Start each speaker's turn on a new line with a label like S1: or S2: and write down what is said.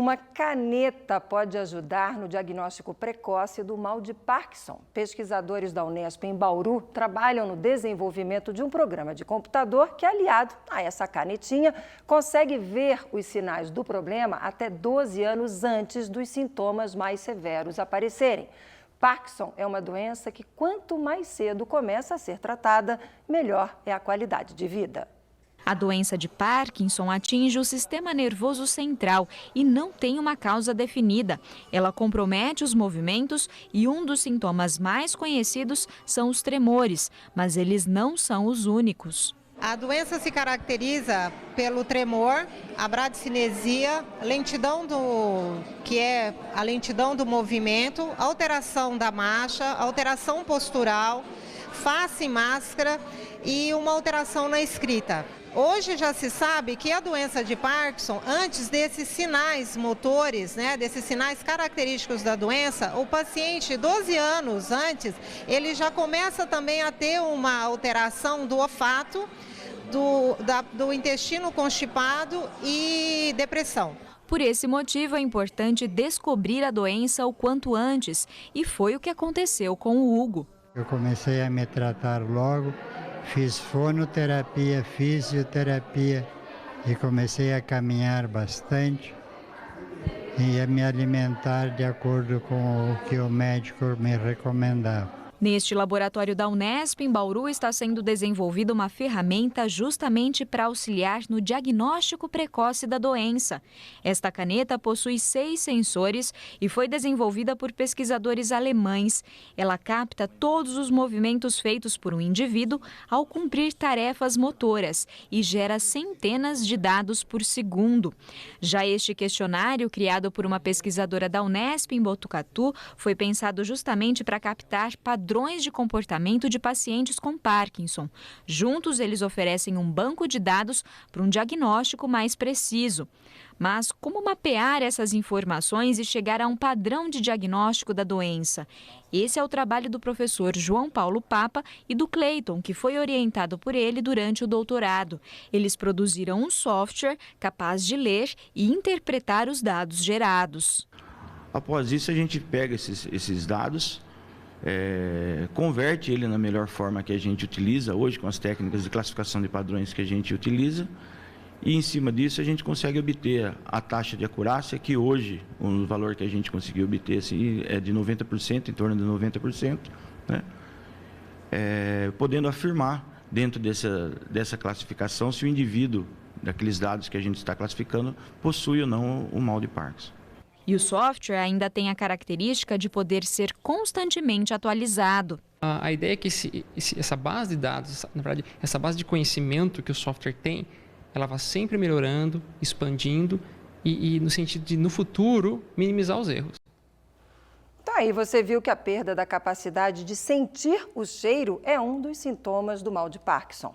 S1: Uma caneta pode ajudar no diagnóstico precoce do mal de Parkinson. Pesquisadores da Unesp em Bauru trabalham no desenvolvimento de um programa de computador que, aliado a essa canetinha, consegue ver os sinais do problema até 12 anos antes dos sintomas mais severos aparecerem. Parkinson é uma doença que, quanto mais cedo começa a ser tratada, melhor é a qualidade de vida.
S2: A doença de Parkinson atinge o sistema nervoso central e não tem uma causa definida. Ela compromete os movimentos e um dos sintomas mais conhecidos são os tremores, mas eles não são os únicos.
S3: A doença se caracteriza pelo tremor, a bradicinesia, que é a lentidão do movimento, alteração da marcha, alteração postural, face e máscara e uma alteração na escrita. Hoje já se sabe que a doença de Parkinson, antes desses sinais motores, desses sinais característicos da doença, o paciente 12 anos antes, ele já começa também a ter uma alteração do olfato, do intestino constipado e depressão.
S2: Por esse motivo, é importante descobrir a doença o quanto antes, e foi o que aconteceu com o Hugo.
S4: Eu comecei a me tratar logo. Fiz fonoterapia, fisioterapia e comecei a caminhar bastante e a me alimentar de acordo com o que o médico me recomendava.
S2: Neste laboratório da Unesp, em Bauru, está sendo desenvolvida uma ferramenta justamente para auxiliar no diagnóstico precoce da doença. Esta caneta possui 6 sensores e foi desenvolvida por pesquisadores alemães. Ela capta todos os movimentos feitos por um indivíduo ao cumprir tarefas motoras e gera centenas de dados por segundo. Já este questionário, criado por uma pesquisadora da Unesp em Botucatu, foi pensado justamente para captar padrões de comportamento de pacientes com Parkinson. Juntos, eles oferecem um banco de dados para um diagnóstico mais preciso. Mas como mapear essas informações e chegar a um padrão de diagnóstico da doença? Esse é o trabalho do professor João Paulo Papa e do Cleiton, que foi orientado por ele durante o doutorado. Eles produziram um software capaz de ler e interpretar os dados gerados.
S5: Após isso, a gente pega esses dados, converte ele na melhor forma que a gente utiliza hoje, com as técnicas de classificação de padrões que a gente utiliza, e em cima disso a gente consegue obter a taxa de acurácia, que hoje o valor que a gente conseguiu obter assim, é de 90%, em torno de 90%, podendo afirmar dentro dessa classificação se o indivíduo, daqueles dados que a gente está classificando, possui ou não o mal de Parkinson.
S2: E o software ainda tem a característica de poder ser constantemente atualizado.
S6: A ideia é que essa base de dados, na verdade, essa base de conhecimento que o software tem, ela vai sempre melhorando, expandindo e no sentido de, no futuro, minimizar os erros.
S1: Tá aí, você viu que a perda da capacidade de sentir o cheiro é um dos sintomas do mal de Parkinson.